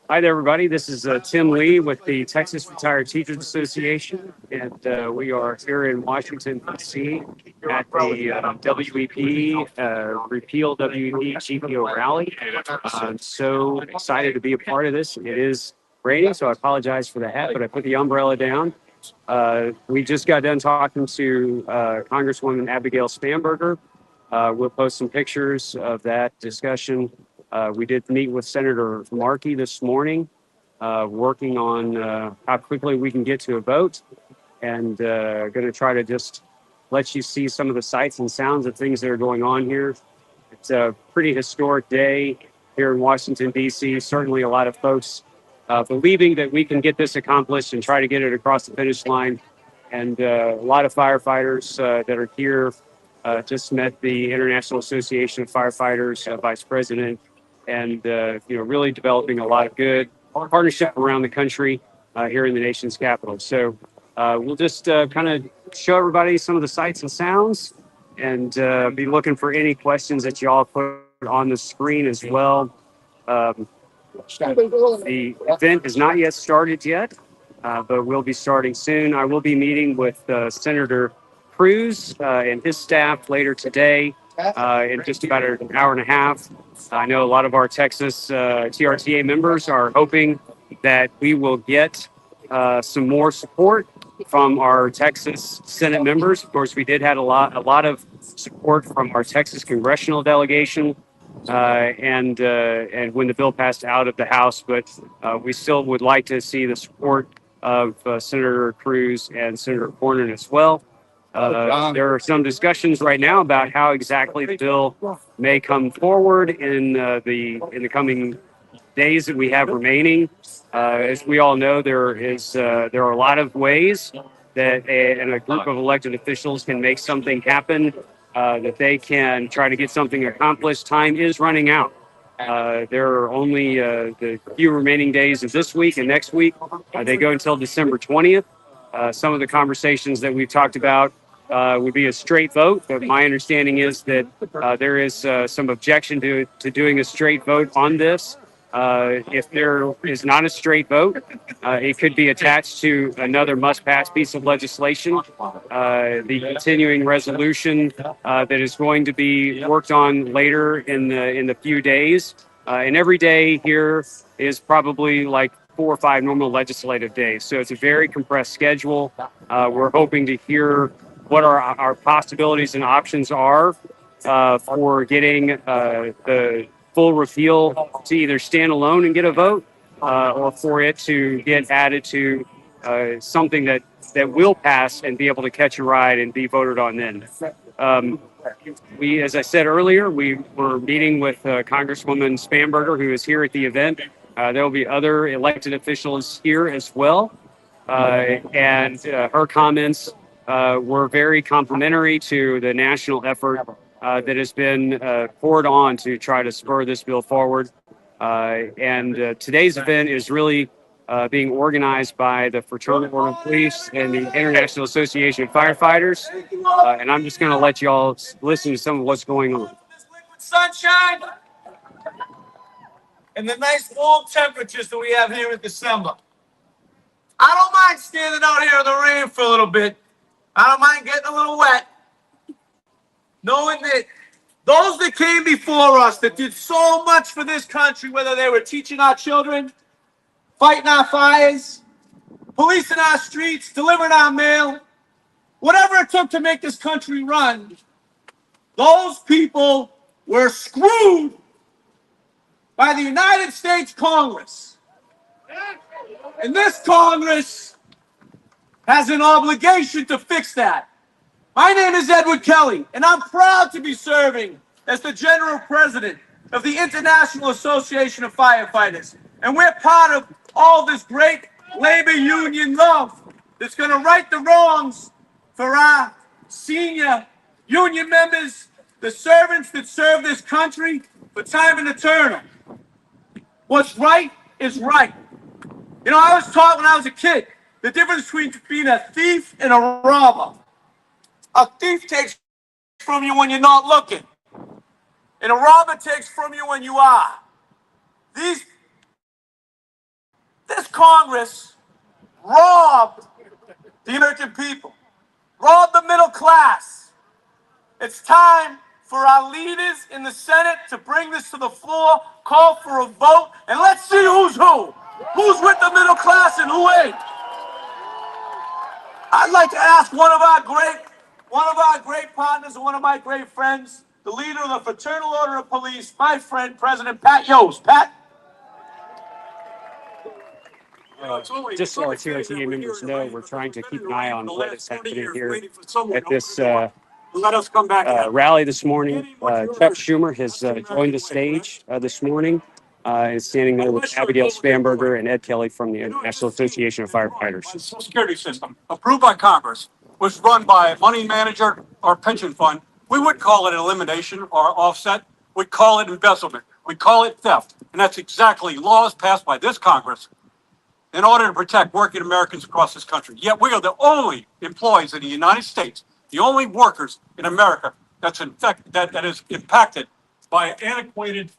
Hi there, everybody. This is Tim Lee with the Texas Retired Teachers Association, and we are here in Washington, D.C. at the WEP, Repeal WEP GPO Rally. I'm so excited to be a part of this. It is raining, so I apologize for the hat, but I put the umbrella down. We just got done talking to Congresswoman Abigail Spanberger. We'll post some pictures of that discussion. We did meet with Senator Markey this morning, working on how quickly we can get to a vote, and going to try to just let you see some of the sights and sounds of things that are going on here. It's a pretty historic day here in Washington, D.C. Certainly a lot of folks believing that we can get this accomplished and try to get it across the finish line. And a lot of firefighters that are here. Just met the International Association of Firefighters vice president, and really developing a lot of good partnership around the country here in the nation's capital. So we'll just kind of show everybody some of the sights and sounds, and be looking for any questions that y'all put on the screen as well. The event is not yet started yet, but we'll be starting soon. I will be meeting with Senator Cruz and his staff later today in just about an hour and a half. I know a lot of our Texas TRTA members are hoping that we will get some more support from our Texas Senate members. Of course, we did have a lot of support from our Texas congressional delegation, and when the bill passed out of the House, but we still would like to see the support of Senator Cruz and Senator Cornyn as well. There are some discussions right now about how exactly the bill may come forward in the coming days that we have remaining. As we all know, there are a lot of ways that a group of elected officials can make something happen, that they can try to get something accomplished. Time is running out. There are only the few remaining days of this week and next week. They go until December 20th. Some of the conversations that we've talked about would be a straight vote, but my understanding is that there is some objection to doing a straight vote on this. If there is not a straight vote, it could be attached to another must-pass piece of legislation, the continuing resolution that is going to be worked on later in the few days. And every day here is probably like 4 or 5 normal legislative days. So it's a very compressed schedule. We're hoping to hear what our possibilities and options are for getting the full repeal to either stand alone and get a vote, or for it to get added to something that will pass and be able to catch a ride and be voted on then. As I said earlier, we were meeting with Congresswoman Spanberger, who is here at the event. There will be other elected officials here as well. And her comments were very complimentary to the national effort that has been poured on to try to spur this bill forward. And today's event is really being organized by the Fraternal Order of Police and the International Association of Firefighters. And I'm just going to let you all listen to some of what's going on. Sunshine and the nice warm temperatures that we have here in December. I don't mind standing out here in the rain for a little bit. I don't mind getting a little wet, knowing that those that came before us that did so much for this country, whether they were teaching our children, fighting our fires, policing our streets, delivering our mail, whatever it took to make this country run, those people were screwed by the United States Congress. And this Congress has an obligation to fix that. My name is Edward Kelly, and I'm proud to be serving as the General President of the International Association of Firefighters. And we're part of all this great labor union love that's going to right the wrongs for our senior union members, the servants that serve this country for time and eternal. What's right is right. You know, I was taught when I was a kid the difference between being a thief and a robber. A thief takes from you when you're not looking, and a robber takes from you when you are. These, this Congress robbed the American people, robbed the middle class. It's time for our leaders in the Senate to bring this to the floor, call for a vote, and let's see who's who. Who's with the middle class and who ain't? I'd like to ask one of our great partners and one of my great friends, the leader of the Fraternal Order of Police, my friend, President Pat Yost. Pat? Just so our TRTA members know, we're trying to keep an eye on what is happening here at this rally this morning. Chuck Schumer has joined the stage this morning and is standing there with Abigail Spanberger and Ed Kelly from the National Association of Firefighters. The Social Security system, approved by Congress, was run by a money manager or pension fund. We would call it elimination or offset. We'd call it embezzlement. We'd call it theft. And that's exactly laws passed by this Congress in order to protect working Americans across this country. Yet we are the only employees in the United States, the only workers in America that is impacted by an antiquated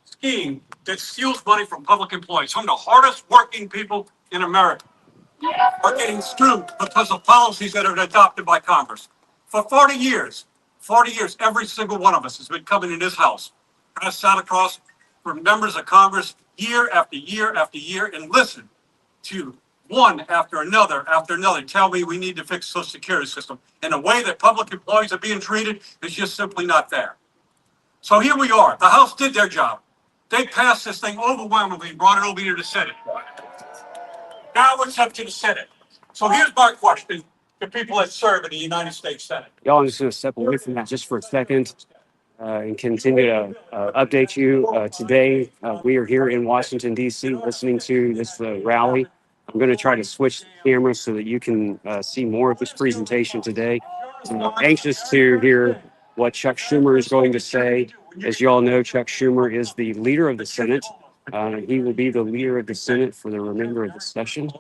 scheme that steals money from public employees. Some of the hardest working people in America are getting screwed because of policies that are adopted by Congress. For 40 years, every single one of us has been coming in this house. And I sat across from members of Congress year after year after year and listened to one after another tell me we need to fix the Social Security system. And the way that public employees are being treated is just simply not there. So here we are. The House did their job. They passed this thing overwhelmingly and brought it over here to the Senate. Now it's up to the Senate. So here's my question to people that serve in the United States Senate. Y'all, I'm just going to step away from that just for a second and continue to update you. Today, we are here in Washington, D.C., listening to this rally. I'm going to try to switch the camera so that you can see more of this presentation today. I'm anxious to hear what Chuck Schumer is going to say. As you all know, Chuck Schumer is the leader of the Senate. He will be the leader of the Senate for the remainder of the session.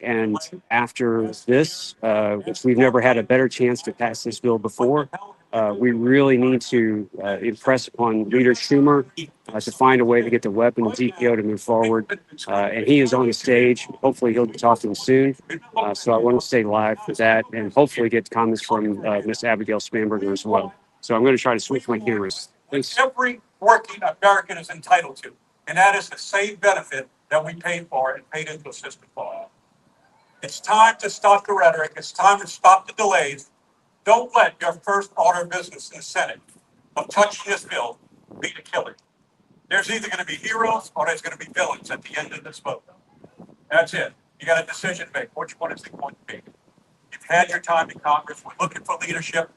And after this, which we've never had a better chance to pass this bill before, we really need to impress upon Leader Schumer to find a way to get the WEP and the GPO to move forward. And he is on the stage. Hopefully he'll be talking soon. So I want to stay live for that and hopefully get comments from Miss Abigail Spanberger as well. So I'm going to try to switch my cameras. Thanks. Every working American is entitled to, and that is the same benefit that we paid for and paid into the system for. It's time to stop the rhetoric. It's time to stop the delays. Don't let your first order of business in the Senate of touching this bill be to kill it. There's either going to be heroes or there's going to be villains at the end of this vote. That's it. You got a decision to make. Which one is it going to be? You've had your time in Congress. We're looking for leadership.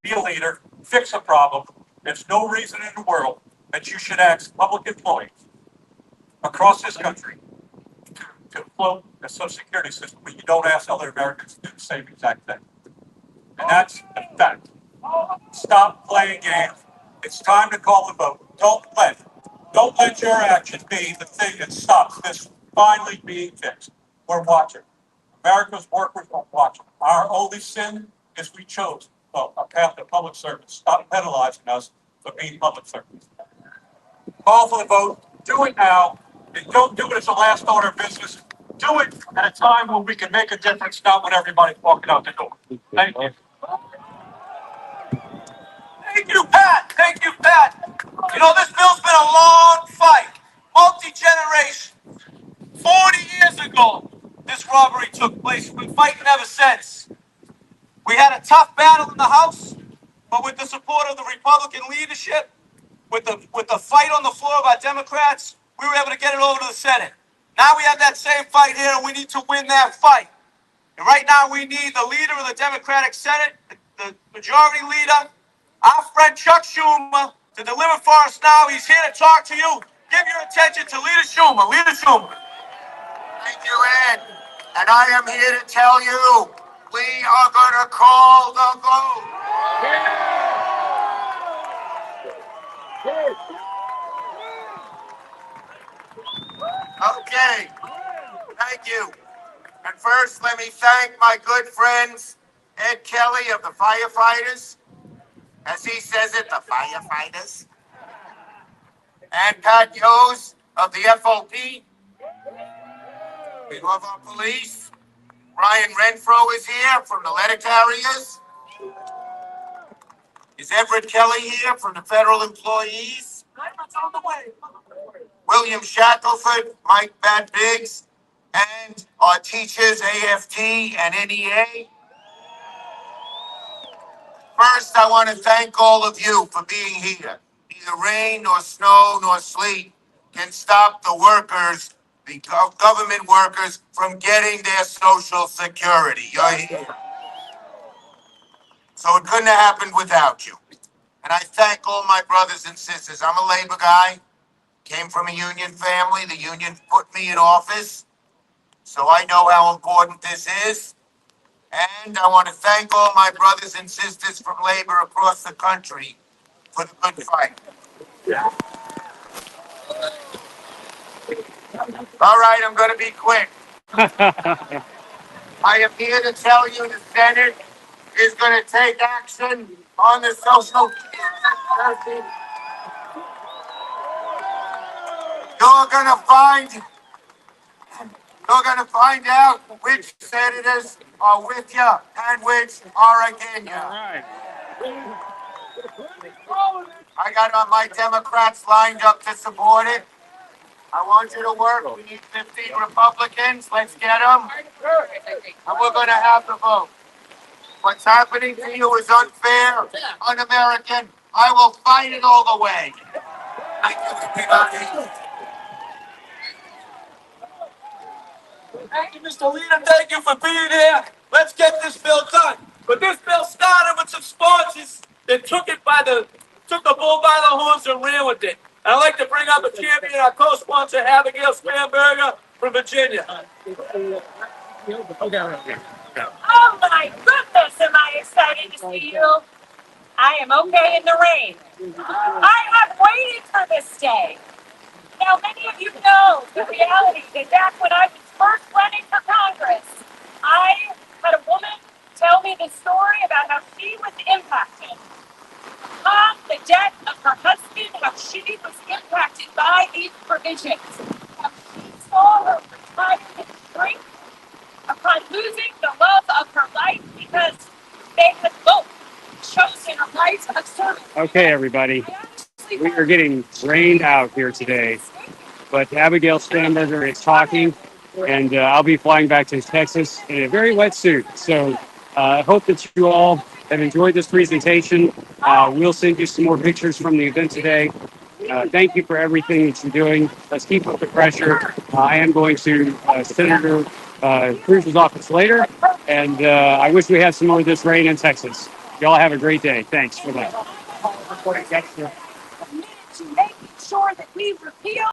Be a leader. Fix a problem. There's no reason in the world that you should ask public employees across this country to float the Social Security system, but you don't ask other Americans to do the same exact thing. And that's the fact. Stop playing games. It's time to call the vote. Don't let your actions be the thing that stops this finally being fixed. We're watching. America's workers are watching. Our only sin is we chose a path to public service. Stop penalizing us for being public servants. Call for the vote. Do it now. And don't do it as a last order of business. Do it at a time when we can make a difference, not when everybody's walking out the door. Thank you. Thank you, Pat. Thank you, Pat. You know, this bill's been a long fight, multi-generation. 40 years ago, this robbery took place. We've been fighting ever since. We had a tough battle in the House, but with the support of the Republican leadership, with the fight on the floor of our Democrats, we were able to get it over to the Senate. Now we have that same fight here, and we need to win that fight. And right now we need the leader of the Democratic Senate, the majority leader, our friend Chuck Schumer, to deliver for us now. He's here to talk to you. Give your attention to Leader Schumer. Leader Schumer. Thank you, Ed. And I am here to tell you, we are going to call the vote. Okay. Thank you. And first, let me thank my good friends, Ed Kelly of the firefighters. As he says it, the firefighters. and Pat Yos of the FOP. We love our police. Ryan Renfro is here from the letter carriers. Is Everett Kelly here from the federal employees? William Shackelford, Mike Bat Biggs, and our teachers, AFT and NEA. First, I want to thank all of you for being here. Neither rain, nor snow, nor sleet can stop the workers, the government workers, from getting their Social Security. You're here. So it couldn't have happened without you. And I thank all my brothers and sisters. I'm a labor guy, came from a union family. The union put me in office, so I know how important this is. And I want to thank all my brothers and sisters from labor across the country for the good fight. All right, I'm going to be quick. I am here to tell you the Senate is going to take action on the Social Security. You're going to find out which senators are with you and which are against you. All right. I got my Democrats lined up to support it. I want you to work. We need 15 Republicans. Let's get them. And we're going to have the vote. What's happening to you is unfair, un-American. I will fight it all the way. Thank you, Mr. Leader. Thank you for being here. Let's get this bill done. But this bill started with some sponsors that took the bull by the horns and ran with it. And I'd like to bring up a champion, our co-sponsor, Abigail Spanberger from Virginia. Oh my goodness, am I excited to see you. I am okay in the rain. I have waited for this day. Now, many of you know the reality that back when I was first running for Congress, I had a woman tell me the story about how she was impacted upon the death of her husband, how she was impacted by these provisions, how she saw her retirement shrink upon losing the love of her life because they had both chosen a life of service. Okay, everybody. We are getting rained out here today, but Abigail Spanberger is talking, and I'll be flying back to Texas in a very wet suit. So I hope that you all have enjoyed this presentation. We'll send you some more pictures from the event today. Thank you for everything that you're doing. Let's keep up the pressure. I am going to Senator Cruz's office later, and I wish we had some more of this rain in Texas. Y'all have a great day. Thanks for that. Committed to making sure that we repeal